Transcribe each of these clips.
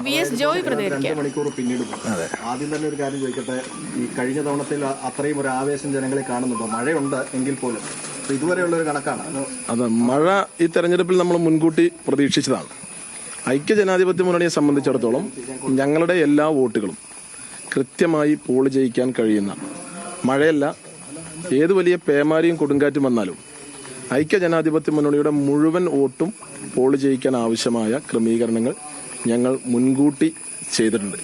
VS Joy പ്രതികരിക്കുക. 2 മണിക്കൂർ പിന്നീട് ആദ്യം തന്നെ ഒരു കാര്യം ചോദിക്കട്ടെ, ഈ കഴിഞ്ഞ തവണത്തിൽ അത്രയും ഒരു ആവേശം ജനങ്ങളെ കാണുന്നുണ്ടോ? മഴയുണ്ട് എങ്കിൽ പോലും ഇതുവരെയുള്ള ഒരു കണക്കാണ്. അതെ, മഴ ഈ തെരഞ്ഞെടുപ്പിൽ നമ്മൾ മുൻകൂട്ടി പ്രതീക്ഷിച്ചതാണ്. ഐക്യജനാധിപത്യ മുന്നണിയെ സംബന്ധിച്ചിടത്തോളം ഞങ്ങളുടെ എല്ലാ വോട്ടുകളും കൃത്യമായി പോൾ ചെയ്യിക്കാൻ കഴിയുന്ന, മഴയല്ല ഏത് വലിയ പേമാരിയും കൊടുങ്കാറ്റും വന്നാലും ഐക്യജനാധിപത്യ മുന്നണിയുടെ മുഴുവൻ വോട്ടും പോൾ ചെയ്യിക്കാൻ ആവശ്യമായ ക്രമീകരണങ്ങൾ ഞങ്ങൾ മുൻകൂട്ടി ചെയ്തിട്ടുണ്ട്.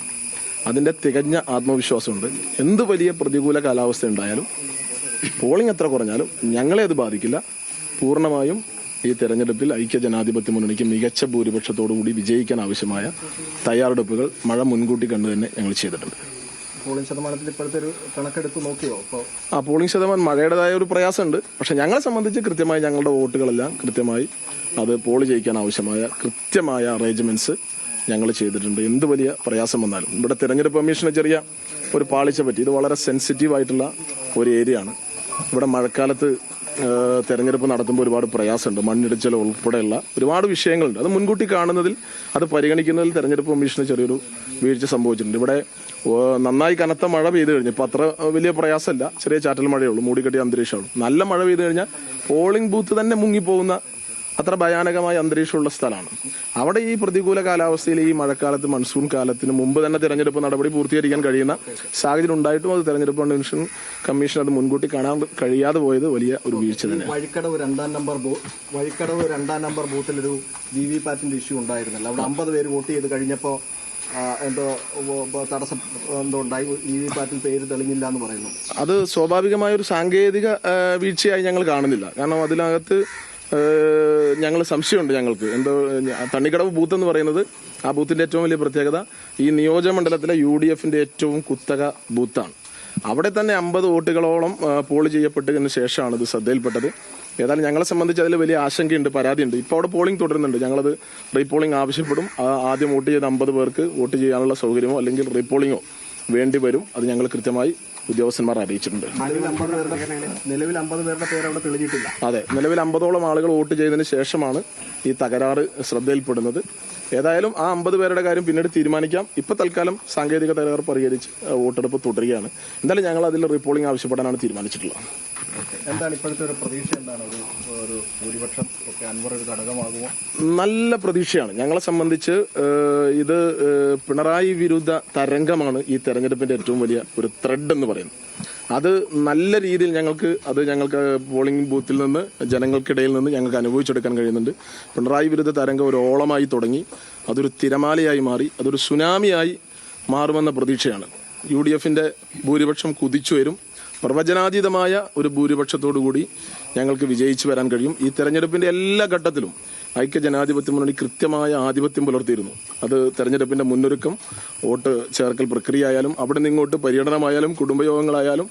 അതിൻ്റെ തികഞ്ഞ ആത്മവിശ്വാസമുണ്ട്. എന്ത് വലിയ പ്രതികൂല കാലാവസ്ഥ ഉണ്ടായാലും, പോളിംഗ് എത്ര കുറഞ്ഞാലും ഞങ്ങളെ അത് ബാധിക്കില്ല. പൂർണ്ണമായും ഈ തെരഞ്ഞെടുപ്പിൽ ഐക്യജനാധിപത്യ മുന്നണിക്ക് മികച്ച ഭൂരിപക്ഷത്തോടുകൂടി വിജയിക്കാൻ ആവശ്യമായ തയ്യാറെടുപ്പുകൾ മഴ മുൻകൂട്ടി കണ്ടു തന്നെ ഞങ്ങൾ ചെയ്തിട്ടുണ്ട്. പോളിംഗ് ശതമാനത്തിൽ ഇപ്പോഴത്തെ ഒരു കണക്കെടുത്ത് നോക്കിയോ? പോളിംഗ് ശതമാനം മഴയുടേതായ ഒരു പ്രയാസമുണ്ട്. പക്ഷെ ഞങ്ങളെ സംബന്ധിച്ച് കൃത്യമായി ഞങ്ങളുടെ വോട്ടുകളെല്ലാം കൃത്യമായി അത് പോൾ ചെയ്യിക്കാൻ ആവശ്യമായ കൃത്യമായ അറേഞ്ച്മെന്റ്സ് ഞങ്ങൾ ചെയ്തിട്ടുണ്ട്. എന്ത് വലിയ പ്രയാസം വന്നാലും. ഇവിടെ തെരഞ്ഞെടുപ്പ് കമ്മീഷന് ചെറിയ ഒരു പാളിച്ച പറ്റി. ഇത് വളരെ സെൻസിറ്റീവ് ആയിട്ടുള്ള ഒരു ഏരിയ ആണ്. ഇവിടെ മഴക്കാലത്ത് തെരഞ്ഞെടുപ്പ് നടത്തുമ്പോൾ ഒരുപാട് പ്രയാസമുണ്ട്. മണ്ണിടിച്ചൽ ഉൾപ്പെടെയുള്ള ഒരുപാട് വിഷയങ്ങളുണ്ട്. അത് മുൻകൂട്ടി കാണുന്നതിൽ, അത് പരിഗണിക്കുന്നതിൽ തെരഞ്ഞെടുപ്പ് കമ്മീഷന് ചെറിയൊരു വീഴ്ച സംഭവിച്ചിട്ടുണ്ട്. ഇവിടെ നന്നായി കനത്ത മഴ പെയ്തു കഴിഞ്ഞു. ഇപ്പം അത്ര വലിയ പ്രയാസമല്ല, ചെറിയ ചാറ്റൽ മഴയുള്ളൂ, മൂടിക്കെട്ടിയ അന്തരീക്ഷമുള്ളൂ. നല്ല മഴ പെയ്തു കഴിഞ്ഞാൽ പോളിംഗ് ബൂത്ത് തന്നെ മുങ്ങിപ്പോകുന്ന അത്ര ഭയാനകമായ അന്തരീക്ഷമുള്ള സ്ഥലമാണ്. അവിടെ ഈ പ്രതികൂല കാലാവസ്ഥയിൽ ഈ മഴക്കാലത്ത്, മൺസൂൺ കാലത്തിന് മുമ്പ് തന്നെ തെരഞ്ഞെടുപ്പ് നടപടി പൂർത്തീകരിക്കാൻ കഴിയുന്ന സാഹചര്യം ഉണ്ടായിട്ടും അത് തെരഞ്ഞെടുപ്പ് കമ്മീഷൻ അത് മുൻകൂട്ടി കാണാൻ കഴിയാതെ പോയത് വലിയ ഒരു വീഴ്ച തന്നെ. വഴിക്കടവ് രണ്ടാം നമ്പർ ബൂത്തിലൊരു VVPAT ഇഷ്യൂ ഉണ്ടായിരുന്നല്ലോ. അവിടെ 50 പേര് വോട്ട് ചെയ്ത് കഴിഞ്ഞപ്പോൾ എന്തോ തടസ്സം എന്തോ ഉണ്ടായി, VVPAT പേര് തെളിഞ്ഞില്ല എന്ന് പറയുന്നു. അത് സ്വാഭാവികമായ ഒരു സാങ്കേതിക വീഴ്ചയായി ഞങ്ങൾ കാണുന്നില്ല. കാരണം അതിനകത്ത് ഞങ്ങൾ സംശയമുണ്ട്. ഞങ്ങൾക്ക് എന്തോ തണ്ണിക്കടവ് ബൂത്ത് എന്ന് പറയുന്നത്, ആ ബൂത്തിന്റെ ഏറ്റവും വലിയ പ്രത്യേകത ഈ നിയോജകമണ്ഡലത്തിലെ UDFന്റെ ഏറ്റവും കുത്തക ബൂത്താണ്. അവിടെ തന്നെ 50 വോട്ടുകളോളം പോൾ ചെയ്യപ്പെട്ടതിന് ശേഷമാണ് ഇത് ശ്രദ്ധയിൽപ്പെട്ടത്. ഏതായാലും ഞങ്ങളെ സംബന്ധിച്ച് അതിൽ വലിയ ആശങ്കയുണ്ട്, പരാതിയുണ്ട്. ഇപ്പോൾ അവിടെ പോളിംഗ് തുടരുന്നുണ്ട്. ഞങ്ങളത് റീപോളിംഗ് ആവശ്യപ്പെടും. ആദ്യം വോട്ട് ചെയ്ത 50 പേർക്ക് വോട്ട് ചെയ്യാനുള്ള സൗകര്യമോ അല്ലെങ്കിൽ റീപോളിംഗോ വേണ്ടി വരും. അത് ഞങ്ങൾ കൃത്യമായി ഉദ്യോഗസ്ഥന്മാർ അറിയിച്ചിട്ടുണ്ട്. നിലവിൽ 50 പേരുടെ പേര് അവിടെ തെളിഞ്ഞിട്ടില്ല. അതെ, നിലവിൽ 50ഓളം ആളുകൾ വോട്ട് ചെയ്തതിന് ശേഷമാണ് ഈ തകരാറ് ശ്രദ്ധയിൽപ്പെടുന്നത്. ഏതായാലും ആ 50 പേരുടെ കാര്യം പിന്നീട് തീരുമാനിക്കാം. ഇപ്പൊ തൽക്കാലം സാങ്കേതിക തകരാറ് പരിഹരിച്ച് വോട്ടെടുപ്പ് തുടരുകയാണ്. എന്തായാലും ഞങ്ങൾ അതിൽ റീപോളിംഗ് ആവശ്യപ്പെടാനാണ് തീരുമാനിച്ചിട്ടുള്ളത്. എന്താണ് ഇപ്പോഴത്തെ ഒരു പ്രതീക്ഷ? എന്താണ് ഒരു ഭൂരിപക്ഷം ഒക്കെ അൻവർ ഒരു ഘടകമാകുമോ? നല്ല പ്രതീക്ഷയാണ്. ഞങ്ങളെ സംബന്ധിച്ച് ഇത് പിണറായി വിരുദ്ധ തരംഗമാണ് ഈ തെരഞ്ഞെടുപ്പിന്റെ ഏറ്റവും വലിയ ഒരു ത്രെഡ് എന്ന് പറയുന്നത്. അത് നല്ല രീതിയിൽ ഞങ്ങൾക്ക് പോളിംഗ് ബൂത്തിൽ നിന്ന്, ജനങ്ങൾക്കിടയിൽ നിന്ന് ഞങ്ങൾക്ക് അനുഭവിച്ചെടുക്കാൻ കഴിയുന്നുണ്ട്. പിണറായി വിരുദ്ധ തരംഗം ഒരു ഓളമായി തുടങ്ങി, അതൊരു തിരമാലയായി മാറി, അതൊരു സുനാമിയായി മാറുമെന്ന പ്രതീക്ഷയാണ്. UDFന്റെ ഭൂരിപക്ഷം കുതിച്ചു വരും. പ്രവചനാതീതമായ ഒരു ഭൂരിപക്ഷത്തോടുകൂടി ഞങ്ങൾക്ക് വിജയിച്ചു വരാൻ കഴിയും. ഈ തെരഞ്ഞെടുപ്പിന്റെ എല്ലാ ഘട്ടത്തിലും ഐക്യജനാധിപത്യ മുന്നണി കൃത്യമായ ആധിപത്യം പുലർത്തിയിരുന്നു. അത് തെരഞ്ഞെടുപ്പിന്റെ മുന്നൊരുക്കം, വോട്ട് ചേർക്കൽ പ്രക്രിയ ആയാലും, അവിടെ നിന്നിങ്ങോട്ട് പര്യടനമായാലും, കുടുംബയോഗങ്ങളായാലും,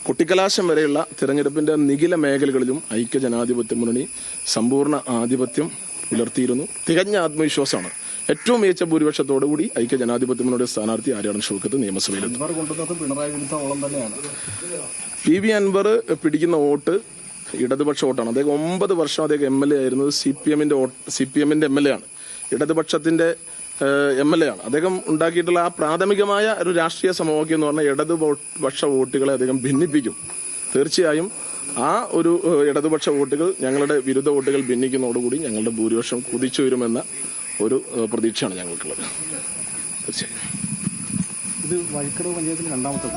കൊട്ടിക്കലാശം വരെയുള്ള തെരഞ്ഞെടുപ്പിന്റെ നിഖില മേഖലകളിലും ഐക്യജനാധിപത്യ മുന്നണി സമ്പൂർണ്ണ ആധിപത്യം പുലർത്തിയിരുന്നു. തികഞ്ഞ ആത്മവിശ്വാസമാണ്. ഏറ്റവും മികച്ച ഭൂരിപക്ഷത്തോടുകൂടി ഐക്യജനാധിപത്യ മുന്നണിയുടെ സ്ഥാനാർത്ഥി ആര്യാടൻ ഷൗക്കത്ത് നിയമസഭയിലെത്തും. PV അൻവർ പിടിക്കുന്ന വോട്ട് ഇടതുപക്ഷ വോട്ടാണ്. അദ്ദേഹം 9 വർഷം അദ്ദേഹം MLA ആയിരുന്നത് CPMന്റെ MLA ആണ്. ഇടതുപക്ഷത്തിന്റെ MLA ആണ്. അദ്ദേഹം ഉണ്ടാക്കിയിട്ടുള്ള ആ പ്രാഥമികമായ ഒരു രാഷ്ട്രീയ സമവാക്യം എന്ന് പറഞ്ഞാൽ ഇടതുപക്ഷ വോട്ടുകളെ അദ്ദേഹം ഭിന്നിപ്പിക്കും. തീർച്ചയായും ആ ഒരു ഇടതുപക്ഷ വോട്ടുകൾ, ഞങ്ങളുടെ വിരുദ്ധ വോട്ടുകൾ ഭിന്നിക്കുന്നതോടുകൂടി ഞങ്ങളുടെ ഭൂരിപക്ഷം കുതിച്ചു വരുമെന്ന ഒരു പ്രതീക്ഷയാണ് ഞങ്ങൾക്കുള്ളത്. തീർച്ചയായും ഇത് വഴിക്കടവ് പഞ്ചായത്തിൽ 2ാമത്തെ